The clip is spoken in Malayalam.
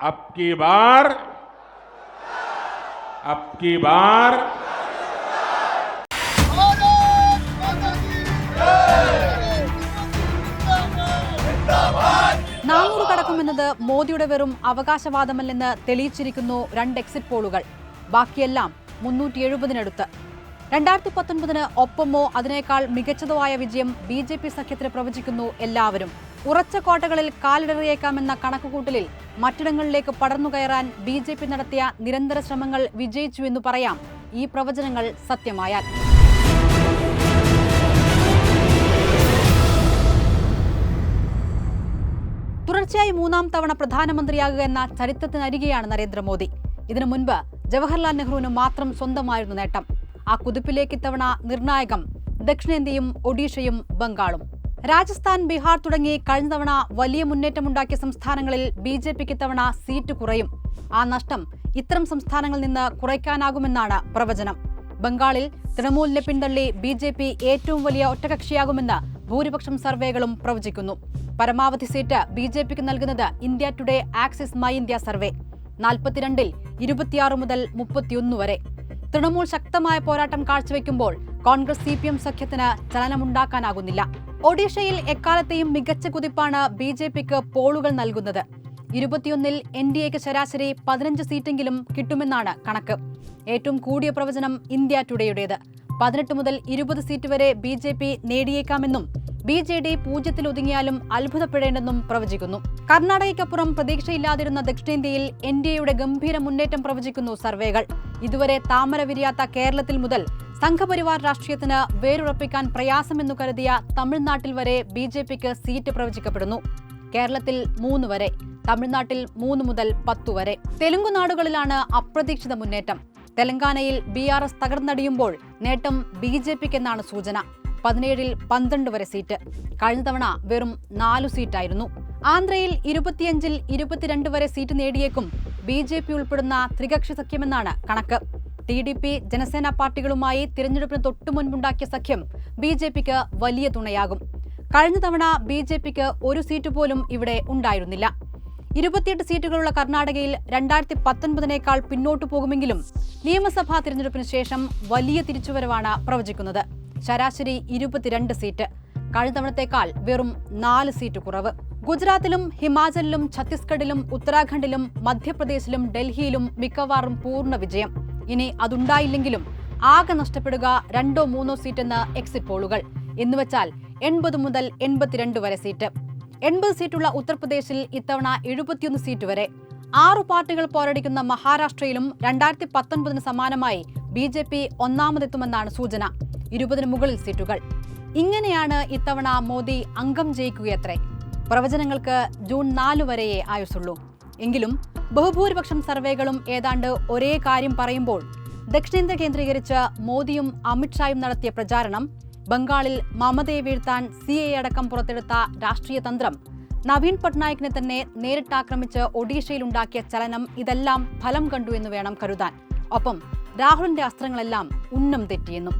अब की बार നാനൂറ് കടക്കുമെന്നത് മോദിയുടെ വെറും അവകാശവാദമല്ലെന്ന് തെളിയിച്ചിരിക്കുന്നു 2 എക്സിറ്റ് പോളുകൾ. ബാക്കിയെല്ലാം 370-നടുത്ത്. 2019 ഒപ്പമോ അതിനേക്കാൾ മികച്ചതോ ആയ വിജയം BJP സഖ്യത്തിന് പ്രവചിക്കുന്നു എല്ലാവരും. ഉറച്ച കോട്ടകളിൽ കാലിടറിയേക്കാമെന്ന കണക്കുകൂട്ടലിൽ മറ്റിടങ്ങളിലേക്ക് പടർന്നുകയറാൻ BJP നടത്തിയ നിരന്തര ശ്രമങ്ങൾ വിജയിച്ചു എന്ന് പറയാം, ഈ പ്രവചനങ്ങൾ സത്യമായാൽ. തുടർച്ചയായി 3ാം തവണ പ്രധാനമന്ത്രിയാകുക എന്ന ചരിത്രത്തിനരികെയാണ് നരേന്ദ്രമോദി. ഇതിനു മുൻപ് ജവഹർലാൽ നെഹ്റുവിന് മാത്രം സ്വന്തമായിരുന്നു നേട്ടം. ആ കുതിപ്പിലേക്ക് ഇത്തവണ നിർണായകം ദക്ഷിണേന്ത്യയും ഒഡീഷയും ബംഗാളും. രാജസ്ഥാൻ, ബീഹാർ തുടങ്ങി കഴിഞ്ഞ തവണ വലിയ മുന്നേറ്റമുണ്ടാക്കിയ സംസ്ഥാനങ്ങളിൽ BJPക്ക് ഇത്തവണ സീറ്റ് കുറയും. ആ നഷ്ടം ഇത്തരം സംസ്ഥാനങ്ങളിൽ നിന്ന് കുറയ്ക്കാനാകുമെന്നാണ് പ്രവചനം. ബംഗാളിൽ തൃണമൂലിനെ പിന്തള്ളി BJP ഏറ്റവും വലിയ ഒറ്റകക്ഷിയാകുമെന്ന് ഭൂരിപക്ഷം സർവേകളും പ്രവചിക്കുന്നു. പരമാവധി സീറ്റ് BJPക്ക് നൽകുന്നത് India today Axis my India survey. 42-ൽ 26 മുതൽ 31 വരെ. തൃണമൂൽ ശക്തമായ പോരാട്ടം കാഴ്ചവെക്കുമ്പോൾ കോൺഗ്രസ് CPM സഖ്യത്തിന് ചലനമുണ്ടാക്കാനാകുന്നില്ല. ഒഡീഷയിൽ എക്കാലത്തെയും മികച്ച കുതിപ്പാണ് BJPക്ക് പോളുകൾ നൽകുന്നത്. 21-ൽ NDAക്ക് ശരാശരി 15 സീറ്റെങ്കിലും കിട്ടുമെന്നാണ് കണക്ക്. ഏറ്റവും കൂടിയ പ്രവചനം ഇന്ത്യ ടുഡേയുടേത്. 18 മുതൽ 20 സീറ്റ് വരെ BJP നേടിയേക്കാമെന്നും BJD 0-ൽ ഒതുങ്ങിയാലും അത്ഭുതപ്പെടേണ്ടെന്നും പ്രവചിക്കുന്നു. കർണാടകയ്ക്കപ്പുറം പ്രതീക്ഷയില്ലാതിരുന്ന ദക്ഷിണേന്ത്യയിൽ NDAയുടെ ഗംഭീര മുന്നേറ്റം പ്രവചിക്കുന്നു സർവേകൾ. ഇതുവരെ താമര വിരിയാത്ത കേരളത്തിൽ മുതൽ സംഘപരിവാർ രാഷ്ട്രീയത്തിന് വേരുറപ്പിക്കാൻ പ്രയാസമെന്നു കരുതിയ തമിഴ്നാട്ടിൽ വരെ BJPക്ക് സീറ്റ് പ്രവചിക്കപ്പെടുന്നു. കേരളത്തിൽ 3 വരെ, തമിഴ്നാട്ടിൽ 3 മുതൽ 10 വരെ. തെലുങ്കുനാടുകളിലാണ് അപ്രതീക്ഷിത മുന്നേറ്റം. തെലങ്കാനയിൽ BRS തകർന്നടിയുമ്പോൾ നേട്ടം BJPക്കെന്നാണ് സൂചന. 17-ൽ 12 വരെ സീറ്റ്. കഴിഞ്ഞ തവണ വെറും 4 സീറ്റായിരുന്നു. ആന്ധ്രയിൽ 25-ൽ 22 വരെ സീറ്റ് നേടിയേക്കും BJP ഉൾപ്പെടുന്ന ത്രികക്ഷി സഖ്യമെന്നാണ് കണക്ക്. TDP, ജനസേന പാർട്ടികളുമായി തിരഞ്ഞെടുപ്പിന് തൊട്ടുമുൻപുണ്ടാക്കിയ സഖ്യം BJPക്ക് വലിയ തുണയാകും. കഴിഞ്ഞ തവണ BJPക്ക് ഒരു സീറ്റ് പോലും ഇവിടെ ഉണ്ടായിരുന്നില്ല. 28 സീറ്റുകളുള്ള കർണാടകയിൽ 2019-നേക്കാൾ പിന്നോട്ടു പോകുമെങ്കിലും നിയമസഭാ തിരഞ്ഞെടുപ്പിന് ശേഷം വലിയ തിരിച്ചുവരവാണ് പ്രവചിക്കുന്നത്. ശരാശരി 22 സീറ്റ്. കഴിഞ്ഞ തവണത്തേക്കാൾ വെറും 4 സീറ്റ് കുറവ്. ഗുജറാത്തിലും ഹിമാചലിലും ഛത്തീസ്ഗഡിലും ഉത്തരാഖണ്ഡിലും മധ്യപ്രദേശിലും ഡൽഹിയിലും മിക്കവാറും പൂർണ്ണ വിജയം. ഇനി അതുണ്ടായില്ലെങ്കിലും ആകെ നഷ്ടപ്പെടുക 2-3 സീറ്റെന്ന് എക്സിറ്റ് പോളുകൾ. എന്നുവെച്ചാൽ 80 മുതൽ 82 വരെ സീറ്റ്. 80 സീറ്റുള്ള ഉത്തർപ്രദേശിൽ ഇത്തവണ 71 സീറ്റ് വരെ. 6 പാർട്ടികൾ പോരടിക്കുന്ന മഹാരാഷ്ട്രയിലും 2019-ന് സമാനമായി BJP ഒന്നാമതെത്തുമെന്നാണ് സൂചന. 20-ന് മുകളിൽ സീറ്റുകൾ. ഇങ്ങനെയാണ് ഇത്തവണ മോദി അംഗം ജയിക്കുകയത്രേ. പ്രവചനങ്ങൾക്ക് ജൂൺ 4 വരെയേ ആയുസുള്ളൂ. എങ്കിലും ബഹുഭൂരിപക്ഷം സർവേകളും ഏതാണ്ട് ഒരേ കാര്യം പറയുമ്പോൾ ദക്ഷിണേന്ത്യ കേന്ദ്രീകരിച്ച് മോദിയും അമിത്ഷായും നടത്തിയ പ്രചാരണം, ബംഗാളിൽ മമതയെ വീഴ്ത്താൻ CAA അടക്കം പുറത്തെടുത്ത രാഷ്ട്രീയ തന്ത്രം, നവീൻ പട്നായിക്കിനെ തന്നെ നേരിട്ടാക്രമിച്ച് ഒഡീഷയിലുണ്ടാക്കിയ ചലനം, ഇതെല്ലാം ഫലം കണ്ടു എന്ന് വേണം കരുതാൻ. ഒപ്പം രാഹുലിന്റെ അസ്ത്രങ്ങളെല്ലാം ഉന്നം തെറ്റിയെന്നും.